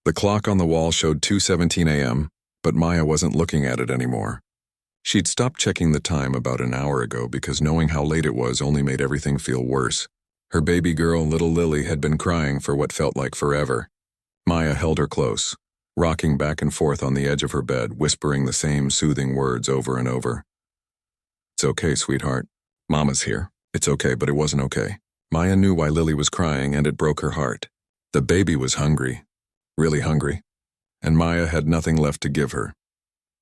The clock on the wall showed 2:17 a.m., but Maya wasn't looking at it anymore. She'd stopped checking the time about an hour ago because knowing how late it was only made everything feel worse. Her baby girl, little Lily, had been crying for what felt like forever. Maya held her close, rocking back and forth on the edge of her bed, whispering the same soothing words over and over. "It's okay, sweetheart. Mama's here. It's okay, but it wasn't okay." Maya knew why Lily was crying, and it broke her heart. The baby was hungry, really hungry, and Maya had nothing left to give her.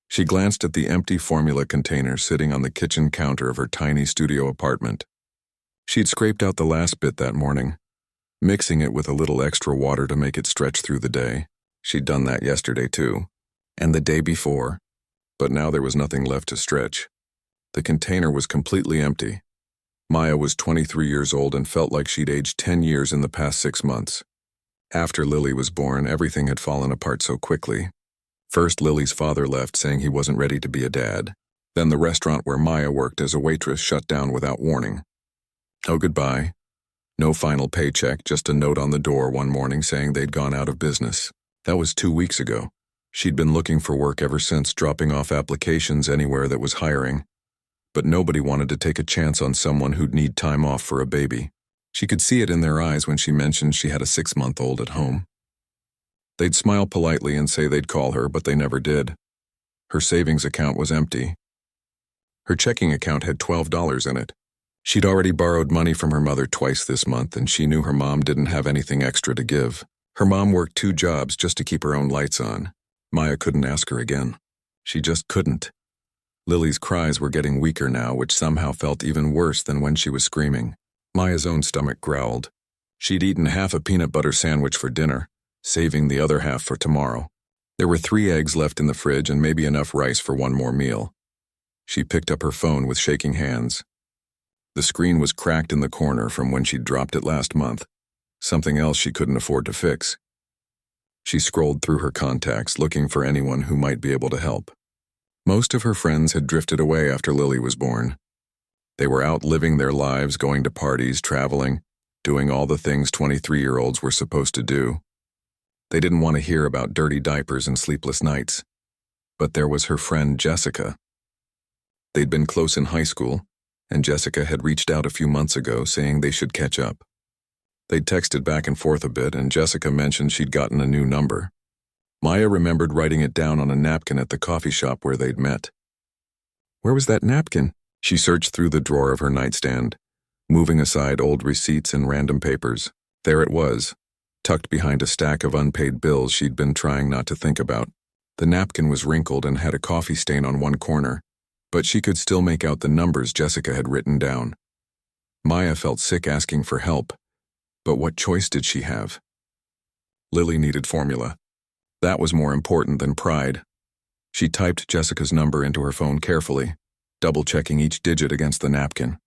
She glanced at the empty formula container sitting on the kitchen counter of her tiny studio apartment. She'd scraped out the last bit that morning, mixing it with a little extra water to make it stretch through the day. She'd done that yesterday too, and the day before, but now there was nothing left to stretch. The container was completely empty. Maya was 23 years old and felt like she'd aged 10 years in the past 6 months. After Lily was born, everything had fallen apart so quickly. First, Lily's father left, saying he wasn't ready to be a dad. Then the restaurant where Maya worked as a waitress shut down without warning. Oh, goodbye. No final paycheck, just a note on the door one morning saying they'd gone out of business. That was 2 weeks ago. She'd been looking for work ever since, dropping off applications anywhere that was hiring. But nobody wanted to take a chance on someone who'd need time off for a baby. She could see it in their eyes when she mentioned she had a 6-month-old at home. They'd smile politely and say they'd call her, but they never did. Her savings account was empty. Her checking account had $12 in it. She'd already borrowed money from her mother twice this month, and she knew her mom didn't have anything extra to give. Her mom worked 2 jobs just to keep her own lights on. Maya couldn't ask her again. She just couldn't. Lily's cries were getting weaker now, which somehow felt even worse than when she was screaming. Maya's own stomach growled. She'd eaten half a peanut butter sandwich for dinner, saving the other half for tomorrow. There were 3 eggs left in the fridge and maybe enough rice for one more meal. She picked up her phone with shaking hands. The screen was cracked in the corner from when she'd dropped it last month, something else she couldn't afford to fix. She scrolled through her contacts, looking for anyone who might be able to help. Most of her friends had drifted away after Lily was born. They were out living their lives, going to parties, traveling, doing all the things 23-year-olds were supposed to do. They didn't want to hear about dirty diapers and sleepless nights. But there was her friend Jessica. They'd been close in high school, and Jessica had reached out a few months ago saying they should catch up. They'd texted back and forth a bit, and Jessica mentioned she'd gotten a new number. Maya remembered writing it down on a napkin at the coffee shop where they'd met. Where was that napkin? She searched through the drawer of her nightstand, moving aside old receipts and random papers. There it was, tucked behind a stack of unpaid bills she'd been trying not to think about. The napkin was wrinkled and had a coffee stain on one corner, but she could still make out the numbers Jessica had written down. Maya felt sick asking for help, but what choice did she have? Lily needed formula. That was more important than pride. She typed Jessica's number into her phone carefully, double-checking each digit against the napkin.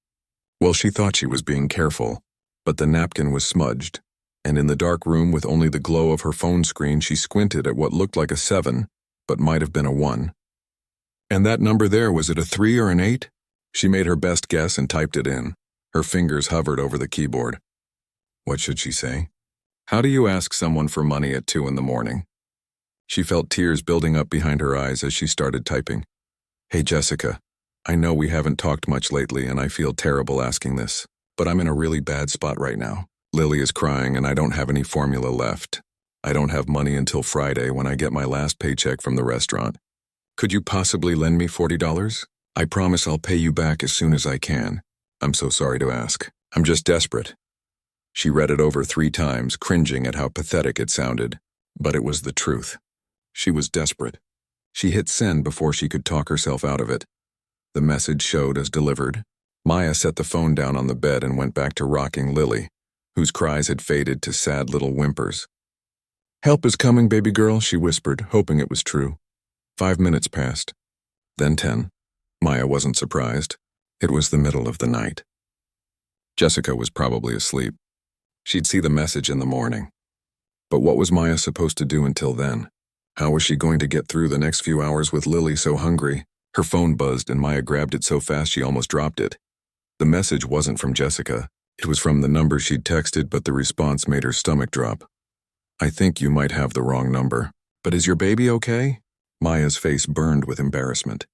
Well, she thought she was being careful, but the napkin was smudged, and in the dark room with only the glow of her phone screen, she squinted at what looked like a 7, but might have been a 1. And that number there, was it a 3 or an 8? She made her best guess and typed it in. Her fingers hovered over the keyboard. What should she say? How do you ask someone for money at 2 in the morning? She felt tears building up behind her eyes as she started typing. Hey, Jessica, I know we haven't talked much lately and I feel terrible asking this, but I'm in a really bad spot right now. Lily is crying and I don't have any formula left. I don't have money until Friday when I get my last paycheck from the restaurant. Could you possibly lend me $40? I promise I'll pay you back as soon as I can. I'm so sorry to ask. I'm just desperate. She read it over 3 times, cringing at how pathetic it sounded, but it was the truth. She was desperate. She hit send before she could talk herself out of it. The message showed as delivered. Maya set the phone down on the bed and went back to rocking Lily, whose cries had faded to sad little whimpers. Help is coming, baby girl, she whispered, hoping it was true. 5 minutes passed. Then 10. Maya wasn't surprised. It was the middle of the night. Jessica was probably asleep. She'd see the message in the morning. But what was Maya supposed to do until then? How was she going to get through the next few hours with Lily so hungry? Her phone buzzed and Maya grabbed it so fast she almost dropped it. The message wasn't from Jessica. It was from the number she'd texted, but the response made her stomach drop. I think you might have the wrong number. But is your baby okay? Maya's face burned with embarrassment.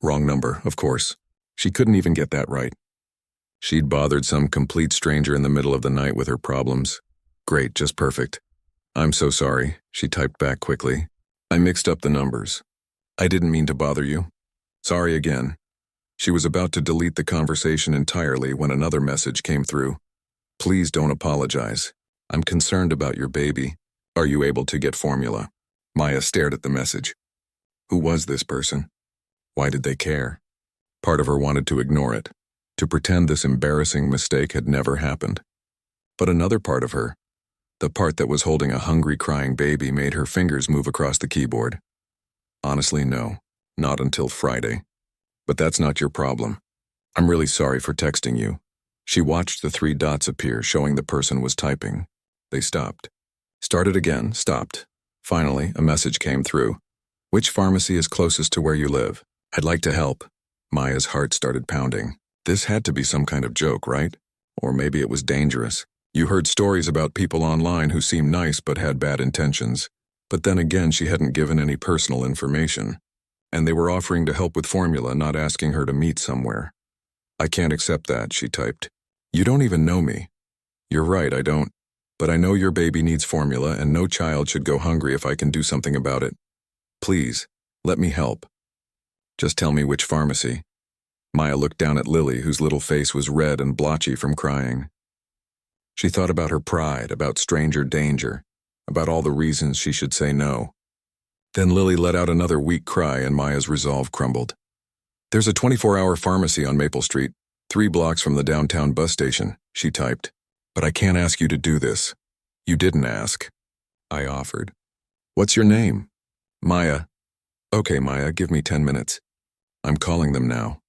Wrong number, of course. She couldn't even get that right. She'd bothered some complete stranger in the middle of the night with her problems. Great, just perfect. I'm so sorry, she typed back quickly. I mixed up the numbers. I didn't mean to bother you. Sorry again. She was about to delete the conversation entirely when another message came through. Please don't apologize. I'm concerned about your baby. Are you able to get formula? Maya stared at the message. Who was this person? Why did they care? Part of her wanted to ignore it, to pretend this embarrassing mistake had never happened. But another part of her, the part that was holding a hungry, crying baby, made her fingers move across the keyboard. Honestly, no, not until Friday. But that's not your problem. I'm really sorry for texting you. She watched the 3 dots appear, showing the person was typing. They stopped. Started again, stopped. Finally, a message came through. Which pharmacy is closest to where you live? I'd like to help. Maya's heart started pounding. This had to be some kind of joke, right? Or maybe it was dangerous. You heard stories about people online who seemed nice but had bad intentions. But then again, she hadn't given any personal information. And they were offering to help with formula, not asking her to meet somewhere. I can't accept that, she typed. You don't even know me. You're right, I don't. But I know your baby needs formula, and no child should go hungry if I can do something about it. Please, let me help. Just tell me which pharmacy. Maya looked down at Lily, whose little face was red and blotchy from crying. She thought about her pride, about stranger danger, about all the reasons she should say no. Then Lily let out another weak cry, and Maya's resolve crumbled. There's a 24-hour pharmacy on Maple Street, 3 blocks from the downtown bus station, she typed. But I can't ask you to do this. You didn't ask. I offered. What's your name? Maya. Okay, Maya, give me 10 minutes. I'm calling them now.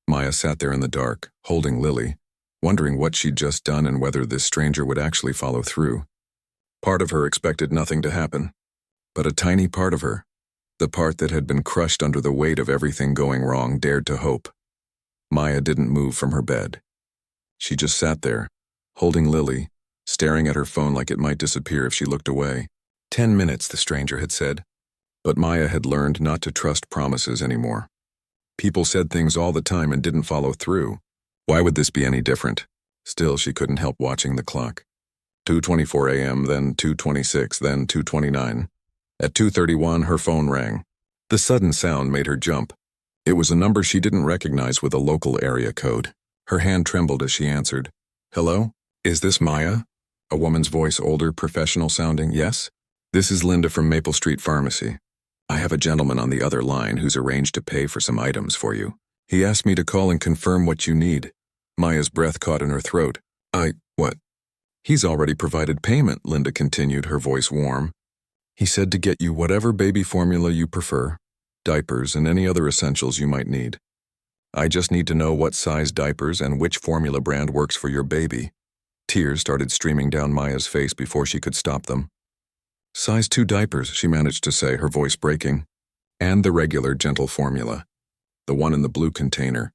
Maya sat there in the dark, holding Lily, wondering what she'd just done and whether this stranger would actually follow through. Part of her expected nothing to happen, but a tiny part of her, the part that had been crushed under the weight of everything going wrong, dared to hope. Maya didn't move from her bed. She just sat there, holding Lily, staring at her phone like it might disappear if she looked away. 10 minutes, the stranger had said. But Maya had learned not to trust promises anymore. People said things all the time and didn't follow through. Why would this be any different? Still, she couldn't help watching the clock. 2:24 a.m., then 2:26, then 2:29. At 2:31, her phone rang. The sudden sound made her jump. It was a number she didn't recognize with a local area code. Her hand trembled as she answered. Hello? Is this Maya? A woman's voice, older, professional sounding. Yes? This is Linda from Maple Street Pharmacy. I have a gentleman on the other line who's arranged to pay for some items for you. He asked me to call and confirm what you need. Maya's breath caught in her throat. What? He's already provided payment, Linda continued, her voice warm. He said to get you whatever baby formula you prefer, diapers and any other essentials you might need. I just need to know what size diapers and which formula brand works for your baby. Tears started streaming down Maya's face before she could stop them. Size 2 diapers, she managed to say, her voice breaking. And the regular gentle formula. The one in the blue container.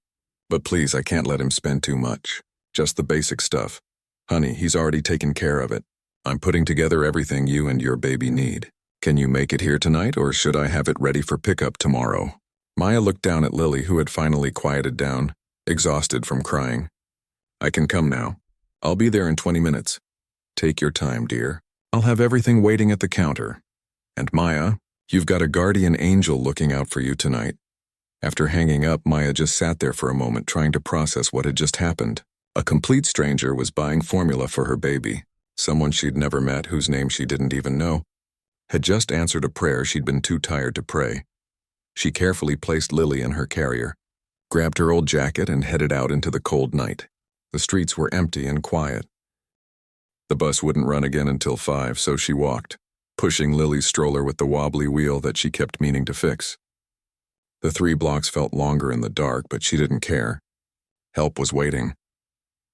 But please, I can't let him spend too much. Just the basic stuff. Honey, he's already taken care of it. I'm putting together everything you and your baby need. Can you make it here tonight, or should I have it ready for pickup tomorrow? Maya looked down at Lily, who had finally quieted down, exhausted from crying. I can come now. I'll be there in 20 minutes. Take your time, dear. I'll have everything waiting at the counter. And Maya, you've got a guardian angel looking out for you tonight. After hanging up, Maya just sat there for a moment, trying to process what had just happened. A complete stranger was buying formula for her baby. Someone she'd never met, whose name she didn't even know, had just answered a prayer she'd been too tired to pray. She carefully placed Lily in her carrier, grabbed her old jacket, and headed out into the cold night. The streets were empty and quiet. The bus wouldn't run again until 5, so she walked, pushing Lily's stroller with the wobbly wheel that she kept meaning to fix. The 3 blocks felt longer in the dark, but she didn't care. Help was waiting.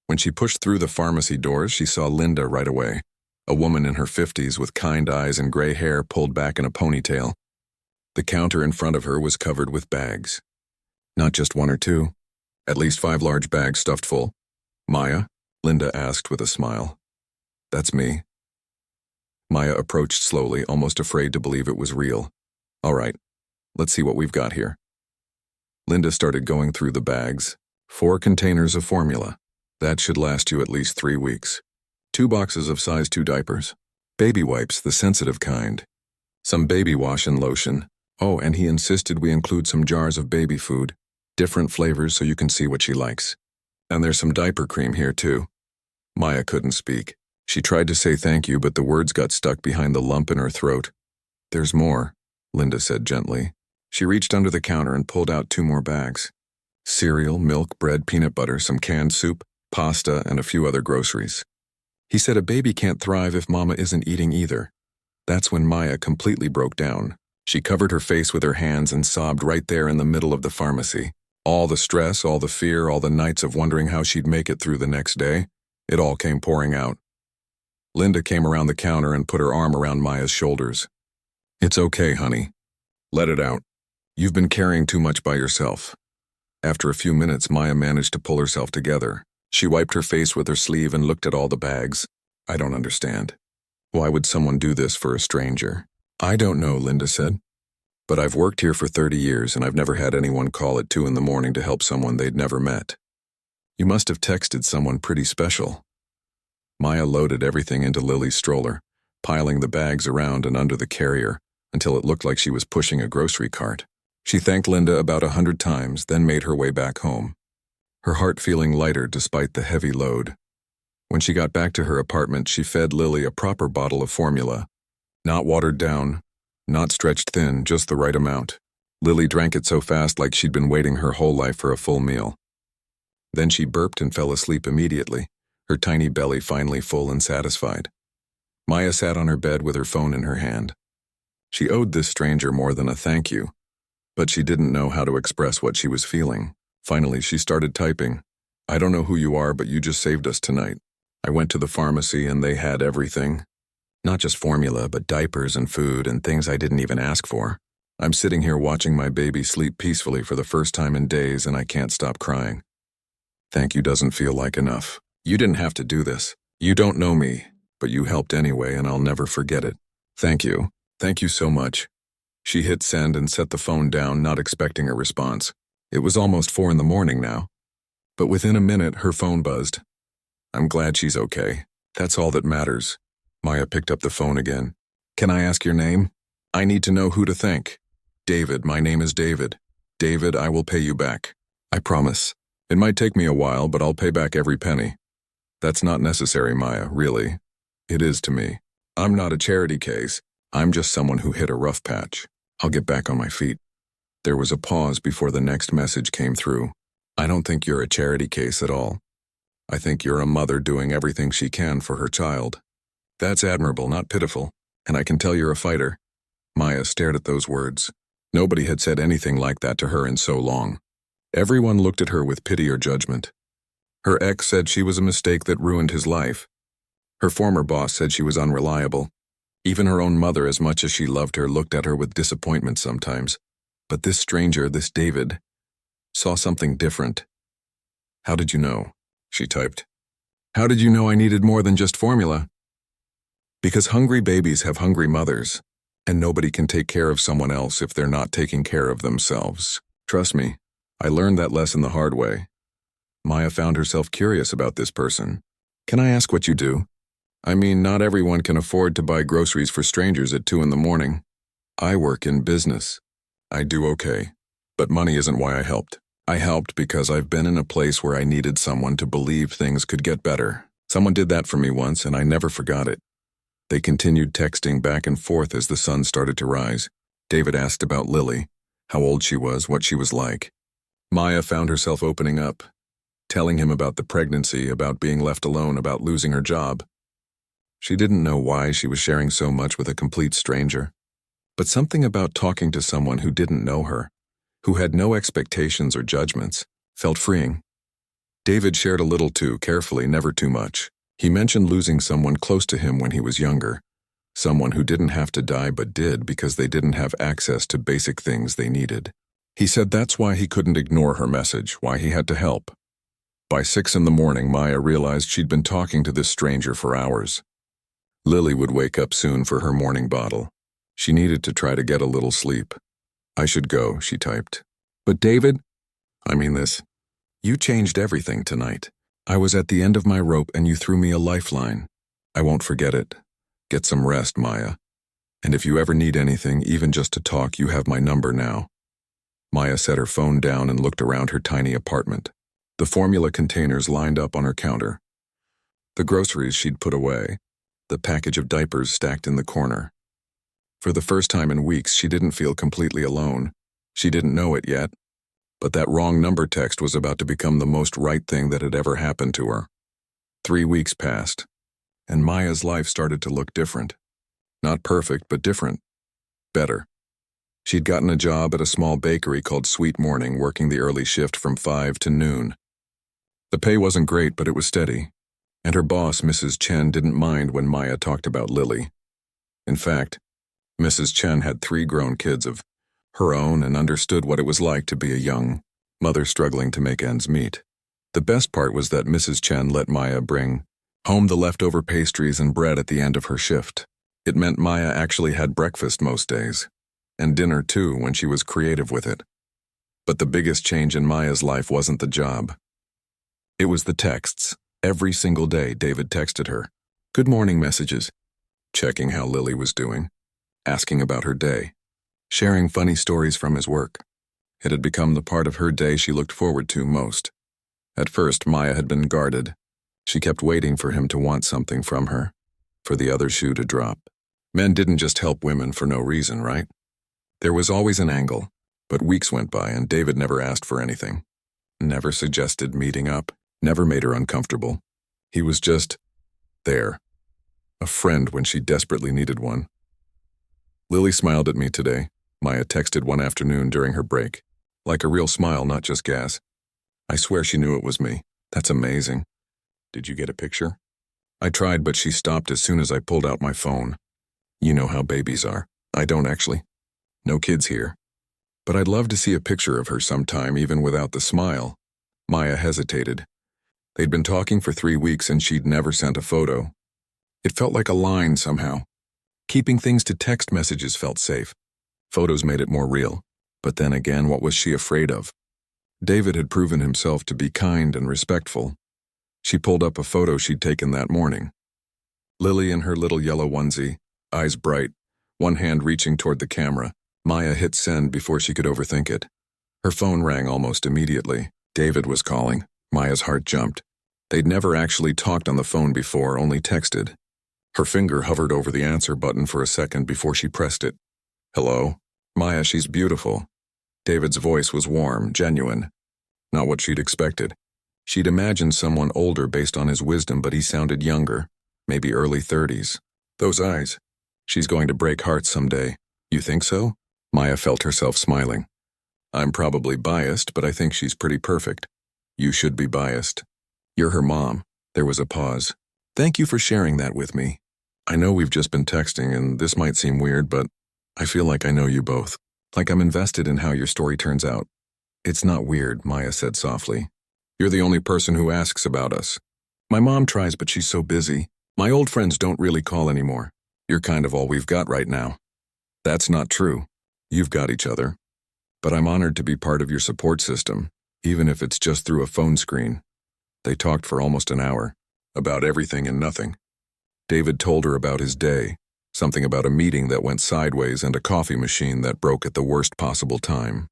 When she pushed through the pharmacy doors, she saw Linda right away, a woman in her 50s with kind eyes and gray hair pulled back in a ponytail. The counter in front of her was covered with bags. Not just 1 or 2, at least 5 large bags stuffed full. Maya? Linda asked with a smile. That's me. Maya approached slowly, almost afraid to believe it was real. All right, let's see what we've got here. Linda started going through the bags. 4 containers of formula. That should last you at least 3 weeks. 2 boxes of size 2 diapers. Baby wipes, the sensitive kind. Some baby wash and lotion. Oh, and he insisted we include some jars of baby food. Different flavors so you can see what she likes. And there's some diaper cream here too. Maya couldn't speak. She tried to say thank you, but the words got stuck behind the lump in her throat. There's more, Linda said gently. She reached under the counter and pulled out 2 more bags. Cereal, milk, bread, peanut butter, some canned soup, pasta, and a few other groceries. He said a baby can't thrive if mama isn't eating either. That's when Maya completely broke down. She covered her face with her hands and sobbed right there in the middle of the pharmacy. All the stress, all the fear, all the nights of wondering how she'd make it through the next day, it all came pouring out. Linda came around the counter and put her arm around Maya's shoulders. It's okay, honey. Let it out. You've been carrying too much by yourself. After a few minutes, Maya managed to pull herself together. She wiped her face with her sleeve and looked at all the bags. I don't understand. Why would someone do this for a stranger? I don't know, Linda said. But I've worked here for 30 years and I've never had anyone call at 2 in the morning to help someone they'd never met. You must have texted someone pretty special. Maya loaded everything into Lily's stroller, piling the bags around and under the carrier until it looked like she was pushing a grocery cart. She thanked Linda about 100 times, then made her way back home, her heart feeling lighter despite the heavy load. When she got back to her apartment, she fed Lily a proper bottle of formula. Not watered down, not stretched thin, just the right amount. Lily drank it so fast like she'd been waiting her whole life for a full meal. Then she burped and fell asleep immediately, her tiny belly finally full and satisfied. Maya sat on her bed with her phone in her hand. She owed this stranger more than a thank you, but she didn't know how to express what she was feeling. Finally, she started typing. I don't know who you are, but you just saved us tonight. I went to the pharmacy and they had everything. Not just formula, but diapers and food and things I didn't even ask for. I'm sitting here watching my baby sleep peacefully for the first time in days and I can't stop crying. Thank you doesn't feel like enough. You didn't have to do this. You don't know me, but you helped anyway and I'll never forget it. Thank you. Thank you so much. She hit send and set the phone down, not expecting a response. It was almost 4 in the morning now. But within a minute, her phone buzzed. I'm glad she's okay. That's all that matters. Maya picked up the phone again. Can I ask your name? I need to know who to thank. David, my name is David. David, I will pay you back. I promise. It might take me a while, but I'll pay back every penny. That's not necessary, Maya, really. It is to me. I'm not a charity case. I'm just someone who hit a rough patch. I'll get back on my feet. There was a pause before the next message came through. I don't think you're a charity case at all. I think you're a mother doing everything she can for her child. That's admirable, not pitiful, and I can tell you're a fighter. Maya stared at those words. Nobody had said anything like that to her in so long. Everyone looked at her with pity or judgment. Her ex said she was a mistake that ruined his life. Her former boss said she was unreliable. Even her own mother, as much as she loved her, looked at her with disappointment sometimes. But this stranger, this David, saw something different. How did you know? She typed. How did you know I needed more than just formula? Because hungry babies have hungry mothers, and nobody can take care of someone else if they're not taking care of themselves. Trust me, I learned that lesson the hard way. Maya found herself curious about this person. Can I ask what you do? I mean, not everyone can afford to buy groceries for strangers at 2 in the morning. I work in business. I do okay, but money isn't why I helped. I helped because I've been in a place where I needed someone to believe things could get better. Someone did that for me once, and I never forgot it. They continued texting back and forth as the sun started to rise. David asked about Lily, how old she was, what she was like. Maya found herself opening up, telling him about the pregnancy, about being left alone, about losing her job. She didn't know why she was sharing so much with a complete stranger, but something about talking to someone who didn't know her, who had no expectations or judgments, felt freeing. David shared a little too, carefully, never too much. He mentioned losing someone close to him when he was younger, someone who didn't have to die but did because they didn't have access to basic things they needed. He said that's why he couldn't ignore her message, why he had to help. By 6 in the morning, Maya realized she'd been talking to this stranger for hours. Lily would wake up soon for her morning bottle. She needed to try to get a little sleep. I should go, she typed. But David, I mean this. You changed everything tonight. I was at the end of my rope and you threw me a lifeline. I won't forget it. Get some rest, Maya. And if you ever need anything, even just to talk, you have my number now. Maya set her phone down and looked around her tiny apartment. The formula containers lined up on her counter. The groceries she'd put away. The package of diapers stacked in the corner. For the first time in weeks, she didn't feel completely alone. She didn't know it yet, but that wrong number text was about to become the most right thing that had ever happened to her. 3 weeks passed, and Maya's life started to look different. Not perfect, but different. Better. She'd gotten a job at a small bakery called Sweet Morning, working the early shift from 5 to noon. The pay wasn't great, but it was steady, and her boss, Mrs. Chen, didn't mind when Maya talked about Lily. In fact, Mrs. Chen had 3 grown kids of her own and understood what it was like to be a young mother struggling to make ends meet. The best part was that Mrs. Chen let Maya bring home the leftover pastries and bread at the end of her shift. It meant Maya actually had breakfast most days, and dinner too when she was creative with it. But the biggest change in Maya's life wasn't the job. It was the texts. Every single day, David texted her. Good morning messages. Checking how Lily was doing. Asking about her day. Sharing funny stories from his work. It had become the part of her day she looked forward to most. At first, Maya had been guarded. She kept waiting for him to want something from her, for the other shoe to drop. Men didn't just help women for no reason, right? There was always an angle, but weeks went by and David never asked for anything. Never suggested meeting up, never made her uncomfortable. He was just there. A friend when she desperately needed one. Lily smiled at me today, Maya texted one afternoon during her break. Like a real smile, not just gas. I swear she knew it was me. That's amazing. Did you get a picture? I tried, but she stopped as soon as I pulled out my phone. You know how babies are. I don't actually. No kids here. But I'd love to see a picture of her sometime, even without the smile. Maya hesitated. They'd been talking for 3 weeks and she'd never sent a photo. It felt like a line somehow. Keeping things to text messages felt safe. Photos made it more real. But then again, what was she afraid of? David had proven himself to be kind and respectful. She pulled up a photo she'd taken that morning. Lily in her little yellow onesie, eyes bright, one hand reaching toward the camera. Maya hit send before she could overthink it. Her phone rang almost immediately. David was calling. Maya's heart jumped. They'd never actually talked on the phone before, only texted. Her finger hovered over the answer button for a second before she pressed it. Hello? Maya, she's beautiful. David's voice was warm, genuine. Not what she'd expected. She'd imagined someone older based on his wisdom, but he sounded younger, maybe early 30s. Those eyes. She's going to break hearts someday. You think so? Maya felt herself smiling. I'm probably biased, but I think she's pretty perfect. You should be biased. You're her mom. There was a pause. Thank you for sharing that with me. I know we've just been texting, and this might seem weird, but I feel like I know you both. Like I'm invested in how your story turns out. It's not weird, Maya said softly. You're the only person who asks about us. My mom tries, but she's so busy. My old friends don't really call anymore. You're kind of all we've got right now. That's not true. You've got each other. But I'm honored to be part of your support system, even if it's just through a phone screen. They talked for almost an hour, about everything and nothing. David told her about his day, something about a meeting that went sideways and a coffee machine that broke at the worst possible time.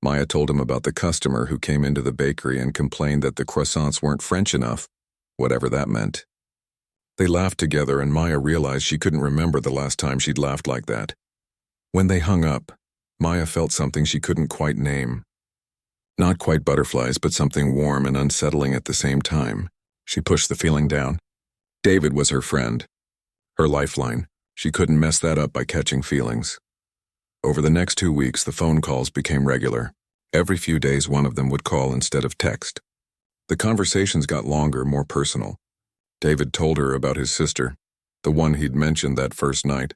Maya told him about the customer who came into the bakery and complained that the croissants weren't French enough, whatever that meant. They laughed together and Maya realized she couldn't remember the last time she'd laughed like that. When they hung up, Maya felt something she couldn't quite name. Not quite butterflies, but something warm and unsettling at the same time. She pushed the feeling down. David was her friend. Her lifeline. She couldn't mess that up by catching feelings. Over the next 2 weeks, the phone calls became regular. Every few days, one of them would call instead of text. The conversations got longer, more personal. David told her about his sister, the one he'd mentioned that first night.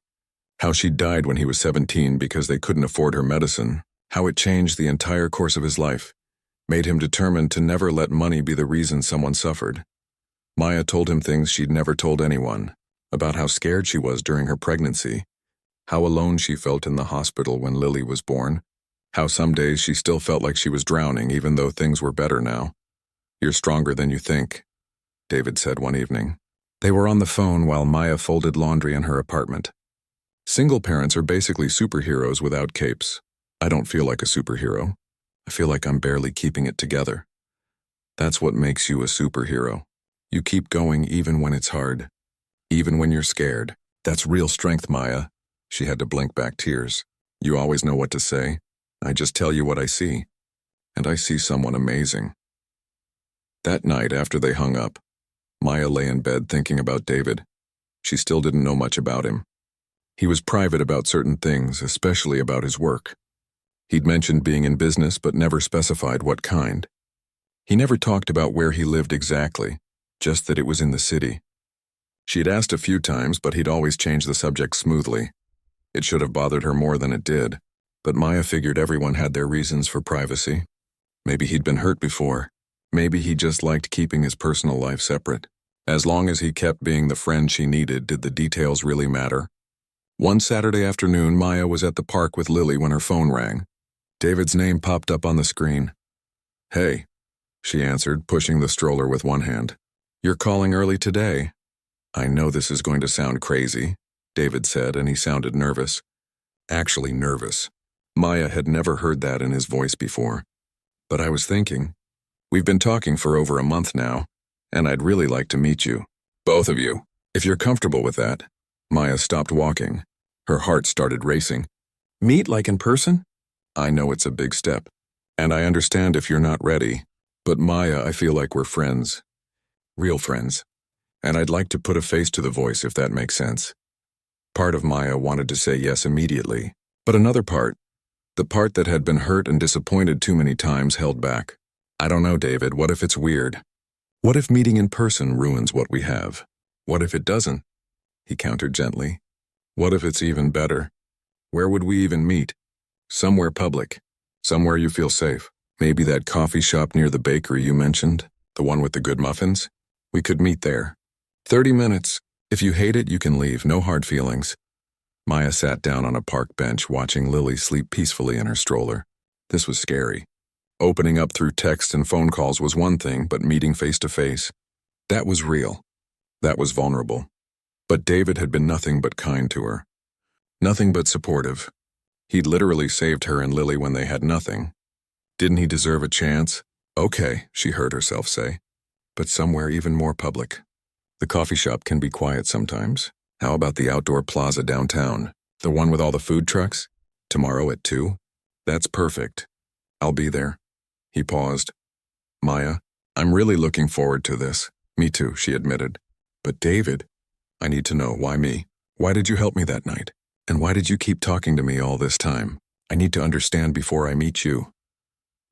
How she died when he was 17 because they couldn't afford her medicine. How it changed the entire course of his life. Made him determined to never let money be the reason someone suffered. Maya told him things she'd never told anyone, about how scared she was during her pregnancy, how alone she felt in the hospital when Lily was born, how some days she still felt like she was drowning even though things were better now. "You're stronger than you think," David said one evening. They were on the phone while Maya folded laundry in her apartment. Single parents are basically superheroes without capes. I don't feel like a superhero. I feel like I'm barely keeping it together. That's what makes you a superhero. You keep going even when it's hard. Even when you're scared. That's real strength, Maya. She had to blink back tears. You always know what to say. I just tell you what I see. And I see someone amazing. That night after they hung up, Maya lay in bed thinking about David. She still didn't know much about him. He was private about certain things, especially about his work. He'd mentioned being in business but never specified what kind. He never talked about where he lived exactly, just that it was in the city. She had asked a few times, but he'd always changed the subject smoothly. It should have bothered her more than it did, but Maya figured everyone had their reasons for privacy. Maybe he'd been hurt before. Maybe he just liked keeping his personal life separate. As long as he kept being the friend she needed, did the details really matter? One Saturday afternoon, Maya was at the park with Lily when her phone rang. David's name popped up on the screen. "Hey," she answered, pushing the stroller with one hand. "You're calling early today." "I know this is going to sound crazy," David said, and he sounded nervous. Actually nervous. Maya had never heard that in his voice before. "But I was thinking, we've been talking for over a month now, and I'd really like to meet you. Both of you, if you're comfortable with that." Maya stopped walking. Her heart started racing. "Meet like in person?" "I know it's a big step, and I understand if you're not ready, but Maya, I feel like we're friends. Real friends. And I'd like to put a face to the voice if that makes sense." Part of Maya wanted to say yes immediately, but another part, the part that had been hurt and disappointed too many times, held back. "I don't know, David, what if it's weird? What if meeting in person ruins what we have? What if it doesn't?" He countered gently. "What if it's even better? Where would we even meet? Somewhere public. Somewhere you feel safe. Maybe that coffee shop near the bakery you mentioned, the one with the good muffins? We could meet there. 30 minutes. If you hate it, you can leave. No hard feelings." Maya sat down on a park bench watching Lily sleep peacefully in her stroller. This was scary. Opening up through text and phone calls was one thing, but meeting face to face, that was real. That was vulnerable. But David had been nothing but kind to her. Nothing but supportive. He'd literally saved her and Lily when they had nothing. Didn't he deserve a chance? Okay, she heard herself say. But somewhere even more public. The coffee shop can be quiet sometimes. How about the outdoor plaza downtown? The one with all the food trucks? Tomorrow at 2? That's perfect. I'll be there. He paused. "Maya, I'm really looking forward to this." "Me too," she admitted. "But David, I need to know, why me? Why did you help me that night? And why did you keep talking to me all this time? I need to understand before I meet you."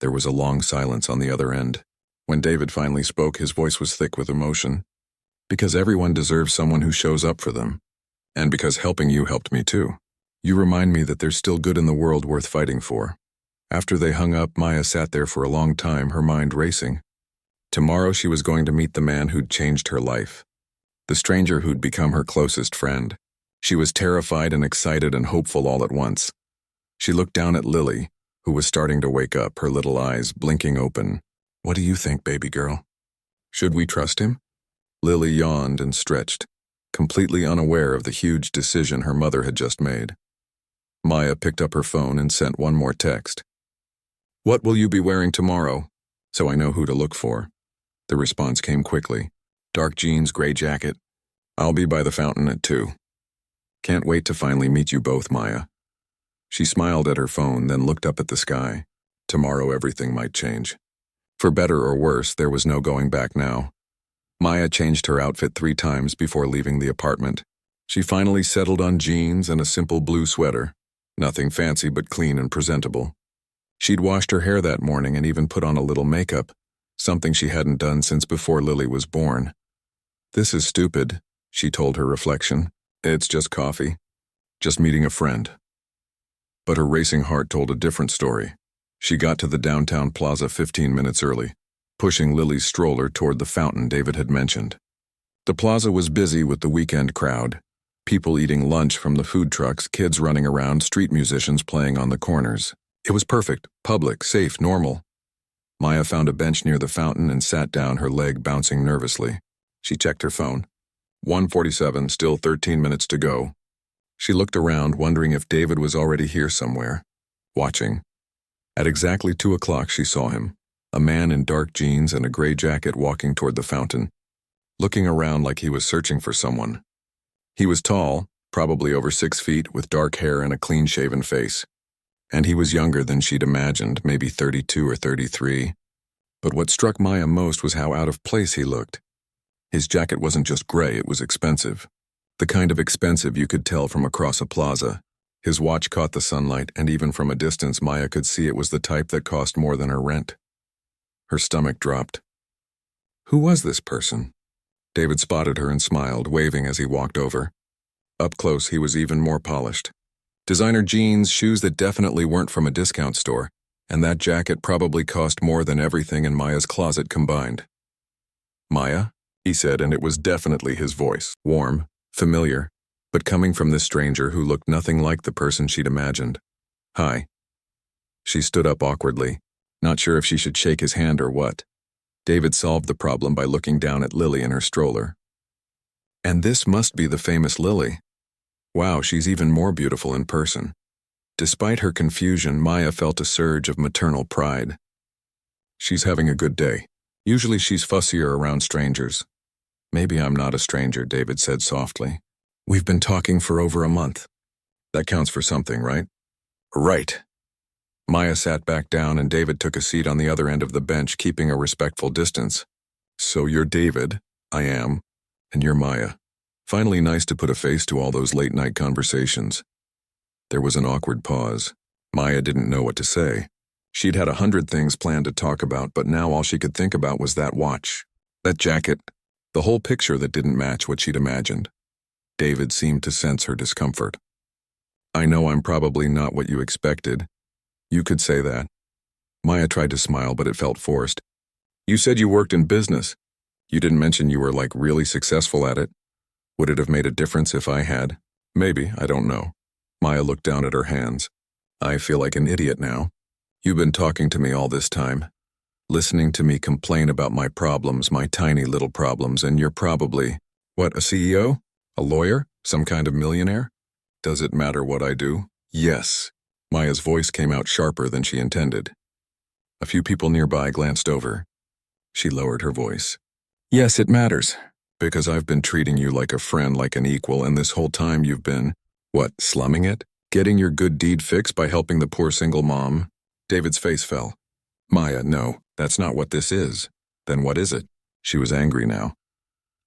There was a long silence on the other end. When David finally spoke, his voice was thick with emotion. "Because everyone deserves someone who shows up for them. And because helping you helped me too. You remind me that there's still good in the world worth fighting for." After they hung up, Maya sat there for a long time, her mind racing. Tomorrow she was going to meet the man who'd changed her life. The stranger who'd become her closest friend. She was terrified and excited and hopeful all at once. She looked down at Lily, who was starting to wake up, her little eyes blinking open. "What do you think, baby girl? Should we trust him?" Lily yawned and stretched, completely unaware of the huge decision her mother had just made. Maya picked up her phone and sent one more text. "What will you be wearing tomorrow? So I know who to look for." The response came quickly. "Dark jeans, gray jacket. I'll be by the fountain at 2. Can't wait to finally meet you both, Maya." She smiled at her phone, then looked up at the sky. Tomorrow everything might change. For better or worse, there was no going back now. Maya changed her outfit 3 times before leaving the apartment. She finally settled on jeans and a simple blue sweater. Nothing fancy but clean and presentable. She'd washed her hair that morning and even put on a little makeup, something she hadn't done since before Lily was born. "This is stupid," she told her reflection. "It's just coffee. Just meeting a friend." But her racing heart told a different story. She got to the downtown plaza 15 minutes early, pushing Lily's stroller toward the fountain David had mentioned. The plaza was busy with the weekend crowd. People eating lunch from the food trucks, kids running around, street musicians playing on the corners. It was perfect, public, safe, normal. Maya found a bench near the fountain and sat down, her leg bouncing nervously. She checked her phone. 1:47, still 13 minutes to go. She looked around, wondering if David was already here somewhere, watching. At exactly 2 o'clock, she saw him, a man in dark jeans and a gray jacket walking toward the fountain, looking around like he was searching for someone. He was tall, probably over 6 feet, with dark hair and a clean-shaven face. And he was younger than she'd imagined, maybe 32 or 33. But what struck Maya most was how out of place he looked. His jacket wasn't just gray, it was expensive. The kind of expensive you could tell from across a plaza. His watch caught the sunlight, and even from a distance Maya could see it was the type that cost more than her rent. Her stomach dropped. Who was this person? David spotted her and smiled, waving as he walked over. Up close, he was even more polished. Designer jeans, shoes that definitely weren't from a discount store, and that jacket probably cost more than everything in Maya's closet combined. Maya, he said, and it was definitely his voice, warm, familiar, but coming from this stranger who looked nothing like the person she'd imagined. Hi. She stood up awkwardly, not sure if she should shake his hand or what. David solved the problem by looking down at Lily in her stroller. And this must be the famous Lily. Wow, she's even more beautiful in person. Despite her confusion, Maya felt a surge of maternal pride. She's having a good day. Usually she's fussier around strangers. Maybe I'm not a stranger, David said softly. We've been talking for over a month. That counts for something, right? Right. Maya sat back down and David took a seat on the other end of the bench, keeping a respectful distance. So you're David, I am, and you're Maya. Finally nice to put a face to all those late-night conversations. There was an awkward pause. Maya didn't know what to say. She'd had 100 things planned to talk about, but now all she could think about was that watch, that jacket, the whole picture that didn't match what she'd imagined. David seemed to sense her discomfort. I know I'm probably not what you expected. You could say that. Maya tried to smile, but it felt forced. You said you worked in business. You didn't mention you were like really successful at it. Would it have made a difference if I had? Maybe, I don't know. Maya looked down at her hands. I feel like an idiot now. You've been talking to me all this time, listening to me complain about my problems, my tiny little problems, and you're probably, what, a CEO? A lawyer? Some kind of millionaire? Does it matter what I do? Yes. Maya's voice came out sharper than she intended. A few people nearby glanced over. She lowered her voice. Yes, it matters. Because I've been treating you like a friend, like an equal, and this whole time you've been, what, slumming it? Getting your good deed fixed by helping the poor single mom? David's face fell. Maya, no, that's not what this is. Then what is it? She was angry now.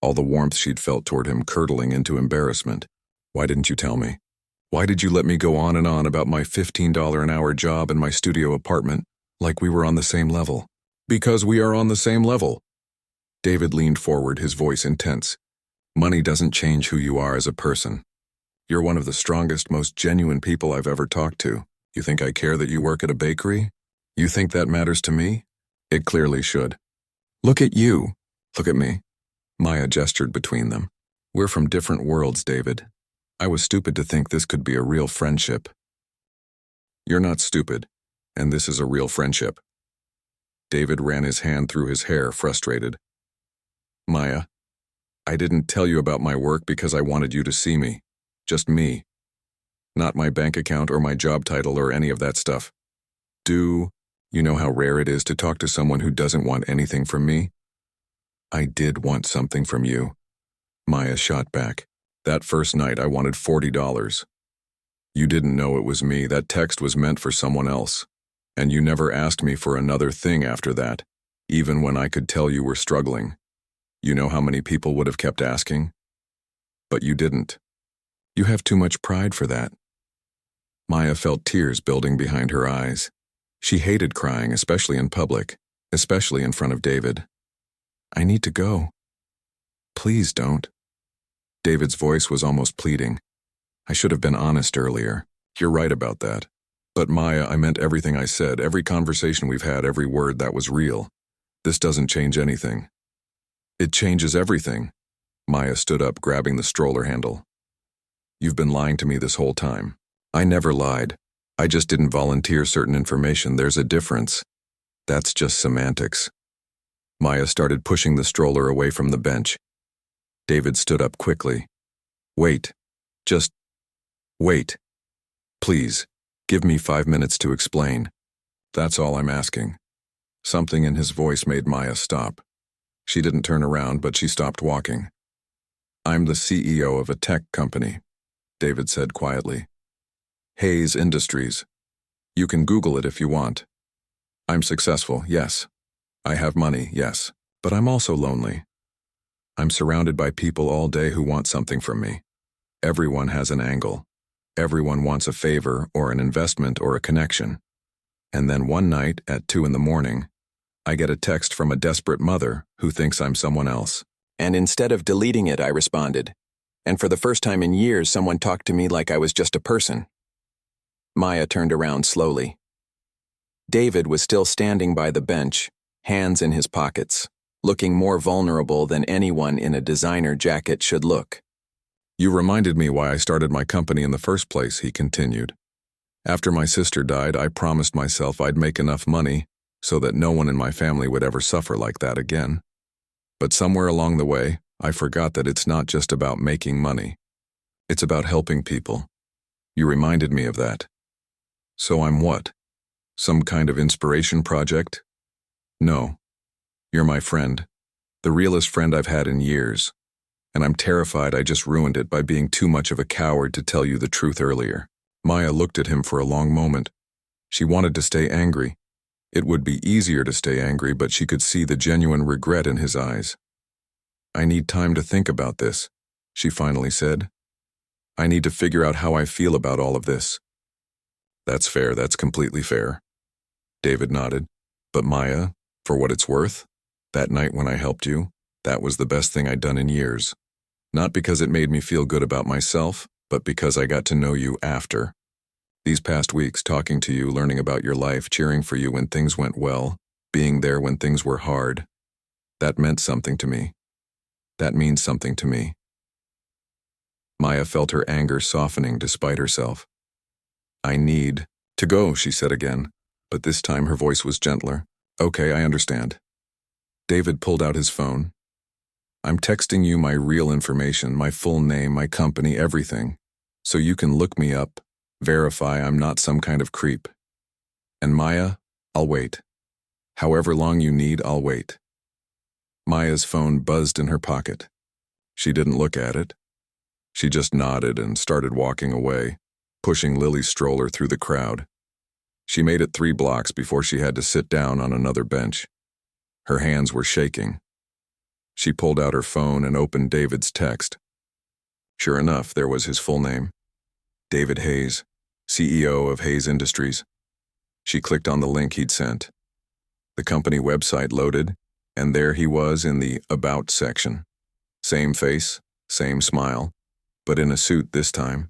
All the warmth she'd felt toward him curdling into embarrassment. Why didn't you tell me? Why did you let me go on and on about my $15 an hour job and my studio apartment, like we were on the same level? Because we are on the same level. David leaned forward, his voice intense. Money doesn't change who you are as a person. You're one of the strongest, most genuine people I've ever talked to. You think I care that you work at a bakery? You think that matters to me? It clearly should. Look at you. Look at me. Maya gestured between them. We're from different worlds, David. I was stupid to think this could be a real friendship. You're not stupid, and this is a real friendship. David ran his hand through his hair, frustrated. Maya, I didn't tell you about my work because I wanted you to see me. Just me. Not my bank account or my job title or any of that stuff. You know how rare it is to talk to someone who doesn't want anything from me? I did want something from you. Maya shot back. That first night I wanted $40. You didn't know it was me. That text was meant for someone else. And you never asked me for another thing after that, even when I could tell you were struggling. You know how many people would have kept asking? But you didn't. You have too much pride for that. Maya felt tears building behind her eyes. She hated crying, especially in public, especially in front of David. I need to go. Please don't. David's voice was almost pleading. I should have been honest earlier. You're right about that. But Maya, I meant everything I said, every conversation we've had, every word that was real. This doesn't change anything. It changes everything. Maya stood up, grabbing the stroller handle. You've been lying to me this whole time. I never lied. I just didn't volunteer certain information. There's a difference. That's just semantics. Maya started pushing the stroller away from the bench. David stood up quickly. Wait. Just wait. Please, give me 5 minutes to explain. That's all I'm asking. Something in his voice made Maya stop. She didn't turn around, but she stopped walking. I'm the CEO of a tech company, David said quietly. Hayes Industries. You can Google it if you want. I'm successful, yes. I have money, yes. But I'm also lonely. I'm surrounded by people all day who want something from me. Everyone has an angle. Everyone wants a favor or an investment or a connection. And then one night at 2 a.m, I get a text from a desperate mother who thinks I'm someone else. And instead of deleting it, I responded. And for the first time in years, someone talked to me like I was just a person. Maya turned around slowly. David was still standing by the bench, hands in his pockets, looking more vulnerable than anyone in a designer jacket should look. You reminded me why I started my company in the first place, he continued. After my sister died, I promised myself I'd make enough money so that no one in my family would ever suffer like that again. But somewhere along the way, I forgot that it's not just about making money. It's about helping people. You reminded me of that. So I'm what? Some kind of inspiration project? No. You're my friend. The realest friend I've had in years. And I'm terrified I just ruined it by being too much of a coward to tell you the truth earlier. Maya looked at him for a long moment. She wanted to stay angry. It would be easier to stay angry, but she could see the genuine regret in his eyes. I need time to think about this, she finally said. I need to figure out how I feel about all of this. That's fair, that's completely fair. David nodded. But Maya, for what it's worth, that night when I helped you, that was the best thing I'd done in years. Not because it made me feel good about myself, but because I got to know you after. These past weeks, talking to you, learning about your life, cheering for you when things went well, being there when things were hard, that meant something to me. That means something to me. Maya felt her anger softening despite herself. I need to go, she said again, but this time her voice was gentler. Okay, I understand. David pulled out his phone. I'm texting you my real information, my full name, my company, everything, so you can look me up, verify I'm not some kind of creep. And Maya, I'll wait. However long you need, I'll wait. Maya's phone buzzed in her pocket. She didn't look at it. She just nodded and started walking away, pushing Lily's stroller through the crowd. She made it 3 blocks before she had to sit down on another bench. Her hands were shaking. She pulled out her phone and opened David's text. Sure enough, there was his full name. David Hayes, CEO of Hayes Industries. She clicked on the link he'd sent. The company website loaded, and there he was in the About section. Same face, same smile, but in a suit this time.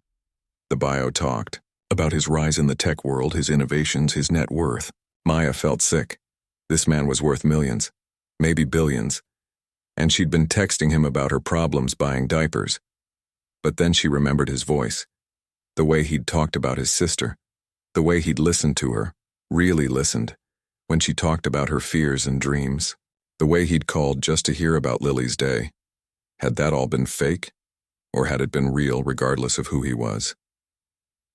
The bio talked about his rise in the tech world, his innovations, his net worth. Maya felt sick. This man was worth millions, maybe billions, and she'd been texting him about her problems buying diapers. But then she remembered his voice, the way he'd talked about his sister, the way he'd listened to her, really listened, when she talked about her fears and dreams, the way he'd called just to hear about Lily's day. Had that all been fake, or had it been real regardless of who he was?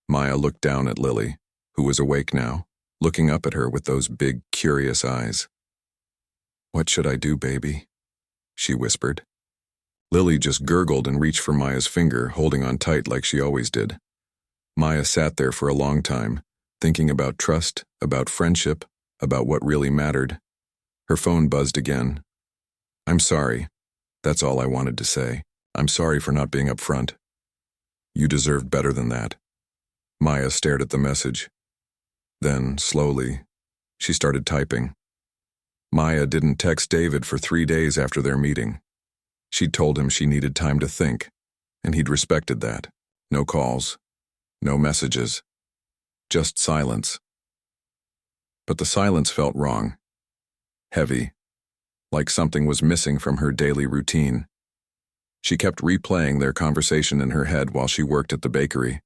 Maya looked down at Lily, who was awake now, looking up at her with those big, curious eyes. What should I do, baby? She whispered. Lily just gurgled and reached for Maya's finger, holding on tight like she always did. Maya sat there for a long time, thinking about trust, about friendship, about what really mattered. Her phone buzzed again. I'm sorry. That's all I wanted to say. I'm sorry for not being upfront. You deserved better than that. Maya stared at the message. Then, slowly, she started typing. Maya didn't text David for 3 days after their meeting. She'd told him she needed time to think, and he'd respected that. No calls, no messages, just silence. But the silence felt wrong, heavy, like something was missing from her daily routine. She kept replaying their conversation in her head while she worked at the bakery.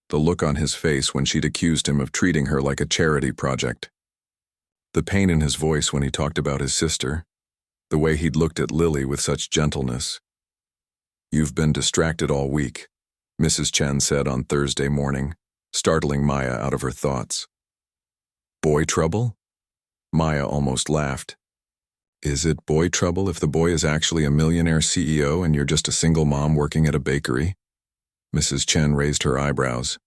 The look on his face when she'd accused him of treating her like a charity project. The pain in his voice when he talked about his sister. The way he'd looked at Lily with such gentleness. "You've been distracted all week," Mrs. Chen said on Thursday morning, startling Maya out of her thoughts. "Boy trouble?" Maya almost laughed. "Is it boy trouble if the boy is actually a millionaire CEO and you're just a single mom working at a bakery?" Mrs. Chen raised her eyebrows.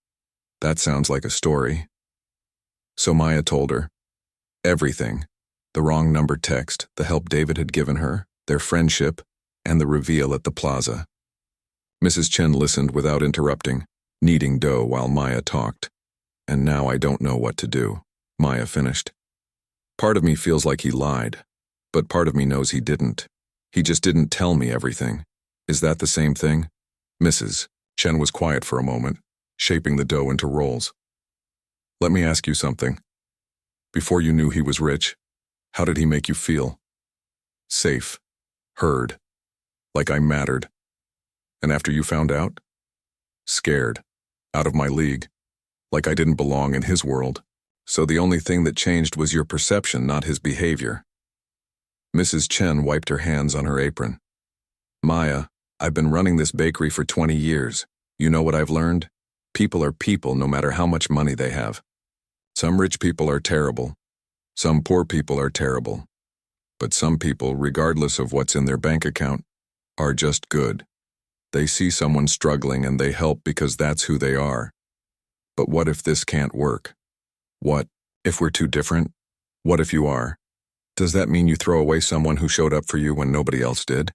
"That sounds like a story." So Maya told her. Everything. The wrong number text, the help David had given her, their friendship, and the reveal at the plaza. Mrs. Chen listened without interrupting, kneading dough while Maya talked. "And now I don't know what to do," Maya finished. "Part of me feels like he lied, but part of me knows he didn't. He just didn't tell me everything. Is that the same thing?" Mrs. Chen was quiet for a moment, shaping the dough into rolls. "Let me ask you something. Before you knew he was rich, how did he make you feel? Safe, heard, like I mattered. And after you found out? Scared, out of my league, like I didn't belong in his world. So the only thing that changed was your perception, not his behavior." Mrs. Chen wiped her hands on her apron. "Maya, I've been running this bakery for 20 years. You know what I've learned? People are people no matter how much money they have. Some rich people are terrible. Some poor people are terrible. But some people, regardless of what's in their bank account, are just good. They see someone struggling and they help because that's who they are. But what if this can't work? What if we're too different? What if you are? Does that mean you throw away someone who showed up for you when nobody else did?"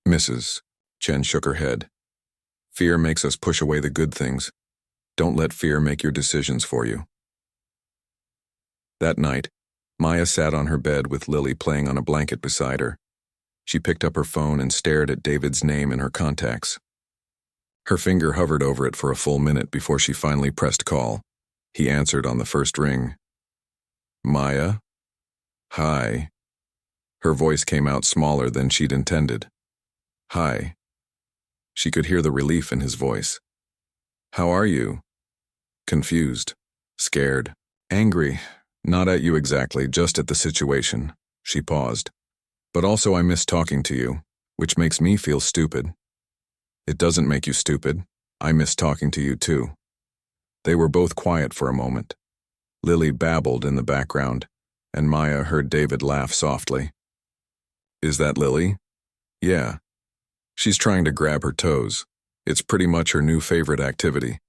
Mrs. Chen shook her head. "Fear makes us push away the good things. Don't let fear make your decisions for you." That night, Maya sat on her bed with Lily playing on a blanket beside her. She picked up her phone and stared at David's name in her contacts. Her finger hovered over it for a full minute before she finally pressed call. He answered on the first ring. "Maya? Hi." Her voice came out smaller than she'd intended. "Hi." She could hear the relief in his voice. "How are you?" "Confused. Scared. Angry. Not at you exactly, just at the situation." She paused. "But also I miss talking to you, which makes me feel stupid." "It doesn't make you stupid. I miss talking to you too." They were both quiet for a moment. Lily babbled in the background, and Maya heard David laugh softly. "Is that Lily?" "Yeah. She's trying to grab her toes. It's pretty much her new favorite activity."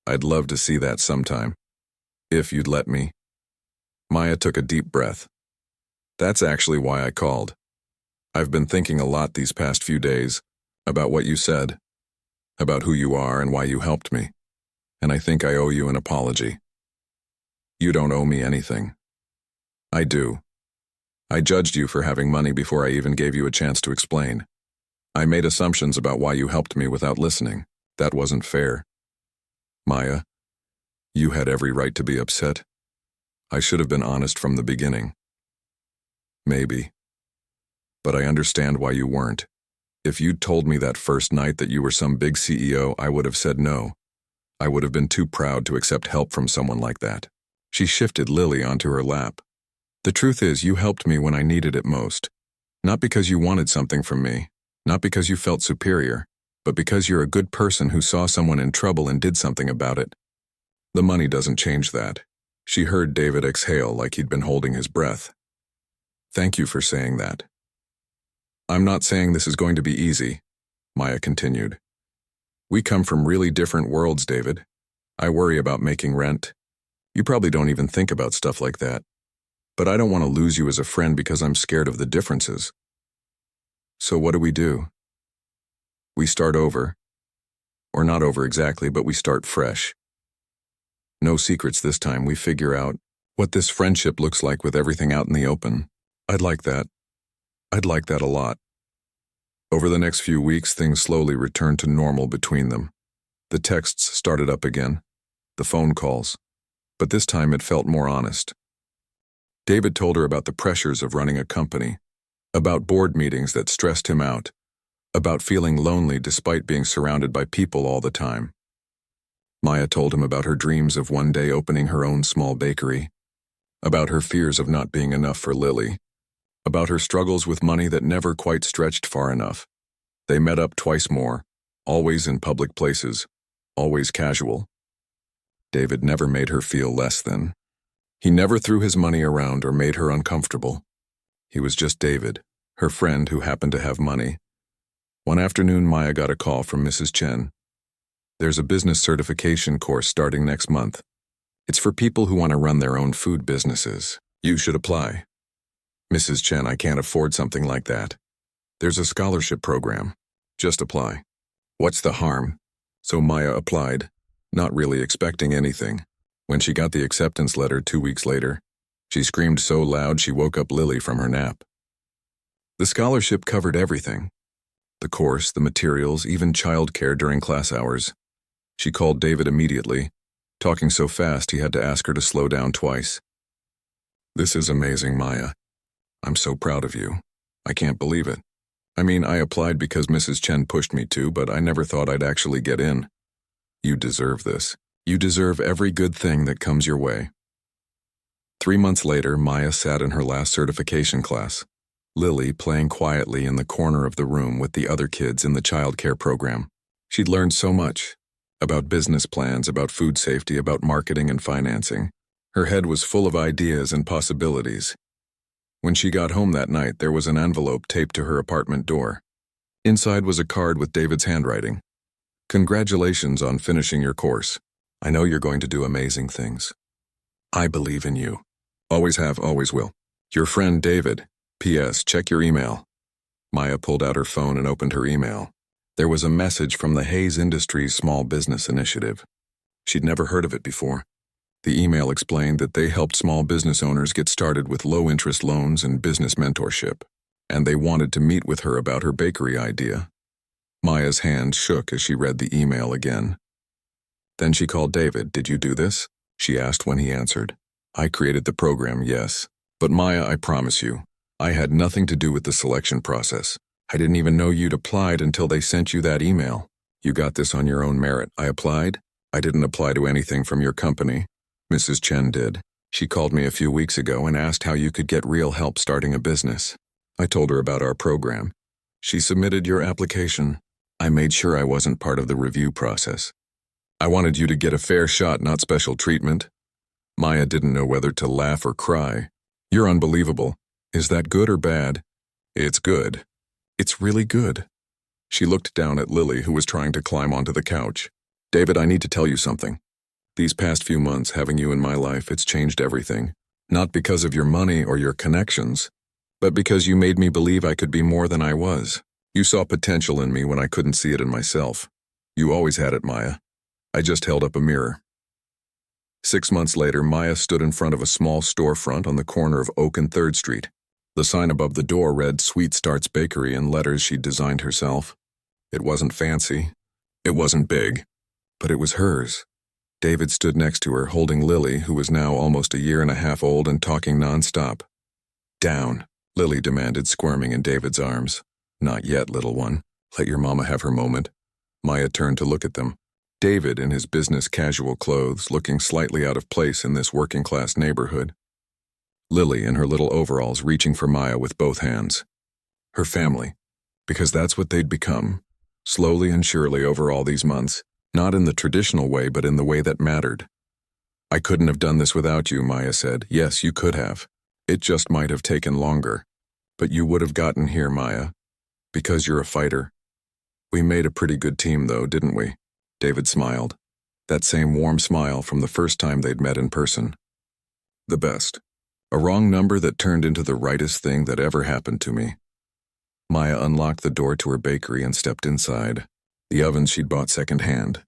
"I'd love to see that sometime. If you'd let me." Maya took a deep breath. "That's actually why I called. I've been thinking a lot these past few days about what you said, about who you are and why you helped me, and I think I owe you an apology." "You don't owe me anything." "I do. I judged you for having money before I even gave you a chance to explain. I made assumptions about why you helped me without listening. That wasn't fair." "Maya, you had every right to be upset. I should have been honest from the beginning." "Maybe. But I understand why you weren't. If you'd told me that first night that you were some big CEO, I would have said no. I would have been too proud to accept help from someone like that." She shifted Lily onto her lap. "The truth is, you helped me when I needed it most. Not because you wanted something from me, not because you felt superior, but because you're a good person who saw someone in trouble and did something about it. The money doesn't change that." She heard David exhale like he'd been holding his breath. "Thank you for saying that." "I'm not saying this is going to be easy," Maya continued. "We come from really different worlds, David. I worry about making rent. You probably don't even think about stuff like that. But I don't want to lose you as a friend because I'm scared of the differences. So what do? We start over. Or not over exactly, but we start fresh. No secrets this time. We figure out what this friendship looks like with everything out in the open. I'd like that. I'd like that a lot." Over the next few weeks, things slowly returned to normal between them. The texts started up again, the phone calls, but this time it felt more honest. David told her about the pressures of running a company, about board meetings that stressed him out, about feeling lonely despite being surrounded by people all the time. Maya told him about her dreams of one day opening her own small bakery, about her fears of not being enough for Lily, about her struggles with money that never quite stretched far enough. They met up twice more, always in public places, always casual. David never made her feel less than. He never threw his money around or made her uncomfortable. He was just David, her friend who happened to have money. One afternoon, Maya got a call from Mrs. Chen. There's a business certification course starting next month. It's for people who want to run their own food businesses. You should apply. Mrs. Chen, I can't afford something like that. There's a scholarship program. Just apply. What's the harm? So Maya applied, not really expecting anything. When she got the acceptance letter 2 weeks later, she screamed so loud she woke up Lily from her nap. The scholarship covered everything. The course, the materials, even childcare during class hours. She called David immediately, talking so fast he had to ask her to slow down twice. This is amazing, Maya. I'm so proud of you. I can't believe it. I mean, I applied because Mrs. Chen pushed me to, but I never thought I'd actually get in. You deserve this. You deserve every good thing that comes your way. 3 months later, Maya sat in her last certification class, Lily playing quietly in the corner of the room with the other kids in the childcare program. She'd learned so much about business plans, about food safety, about marketing and financing. Her head was full of ideas and possibilities. When she got home that night, there was an envelope taped to her apartment door. Inside was a card with David's handwriting. Congratulations on finishing your course. I know you're going to do amazing things. I believe in you. Always have, always will. Your friend David. P.S. Check your email. Maya pulled out her phone and opened her email. There was a message from the Hayes Industries Small Business Initiative. She'd never heard of it before. The email explained that they helped small business owners get started with low-interest loans and business mentorship, and they wanted to meet with her about her bakery idea. Maya's hand shook as she read the email again. Then she called David. Did you do this? She asked when he answered. I created the program, yes. But Maya, I promise you, I had nothing to do with the selection process. I didn't even know you'd applied until they sent you that email. You got this on your own merit. I applied. I didn't apply to anything from your company. Mrs. Chen did. She called me a few weeks ago and asked how you could get real help starting a business. I told her about our program. She submitted your application. I made sure I wasn't part of the review process. I wanted you to get a fair shot, not special treatment. Maya didn't know whether to laugh or cry. You're unbelievable. Is that good or bad? It's good. It's really good. She looked down at Lily, who was trying to climb onto the couch. David, I need to tell you something. These past few months, having you in my life, it's changed everything. Not because of your money or your connections, but because you made me believe I could be more than I was. You saw potential in me when I couldn't see it in myself. You always had it, Maya. I just held up a mirror. 6 months later, Maya stood in front of a small storefront on the corner of Oak and 3rd Street. The sign above the door read Sweet Starts Bakery in letters she'd designed herself. It wasn't fancy. It wasn't big. But it was hers. David stood next to her, holding Lily, who was now almost a year and a half old and talking nonstop. Down, Lily demanded, squirming in David's arms. Not yet, little one. Let your mama have her moment. Maya turned to look at them. David, in his business casual clothes, looking slightly out of place in this working-class neighborhood. Lily in her little overalls, reaching for Maya with both hands. Her family, because that's what they'd become, slowly and surely over all these months. Not in the traditional way, but in the way that mattered. I couldn't have done this without you, Maya said. Yes, you could have. It just might have taken longer. But you would have gotten here, Maya. Because you're a fighter. We made a pretty good team, though, didn't we? David smiled. That same warm smile from the first time they'd met in person. The best. A wrong number that turned into the rightest thing that ever happened to me. Maya unlocked the door to her bakery and stepped inside. The ovens she'd bought secondhand.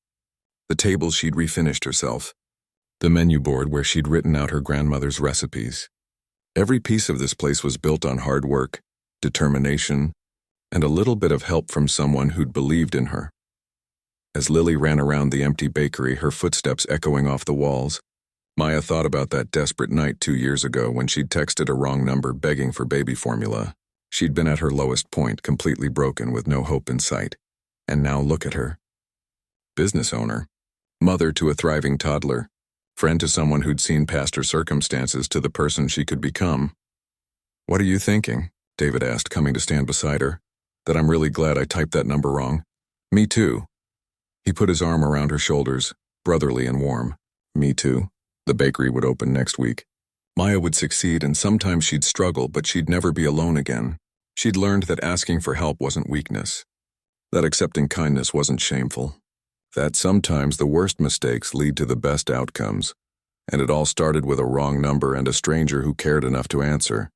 The tables she'd refinished herself. The menu board where she'd written out her grandmother's recipes. Every piece of this place was built on hard work, determination, and a little bit of help from someone who'd believed in her. As Lily ran around the empty bakery, her footsteps echoing off the walls, Maya thought about that desperate night 2 years ago when she'd texted a wrong number begging for baby formula. She'd been at her lowest point, completely broken with no hope in sight. And now look at her. Business owner, mother to a thriving toddler, friend to someone who'd seen past her circumstances to the person she could become. "What are you thinking?" David asked, coming to stand beside her. "That I'm really glad I typed that number wrong." "Me too." He put his arm around her shoulders, brotherly and warm. "Me too." The bakery would open next week. Maya would succeed, and sometimes she'd struggle, but she'd never be alone again. She'd learned that asking for help wasn't weakness, that accepting kindness wasn't shameful, that sometimes the worst mistakes lead to the best outcomes, and it all started with a wrong number and a stranger who cared enough to answer.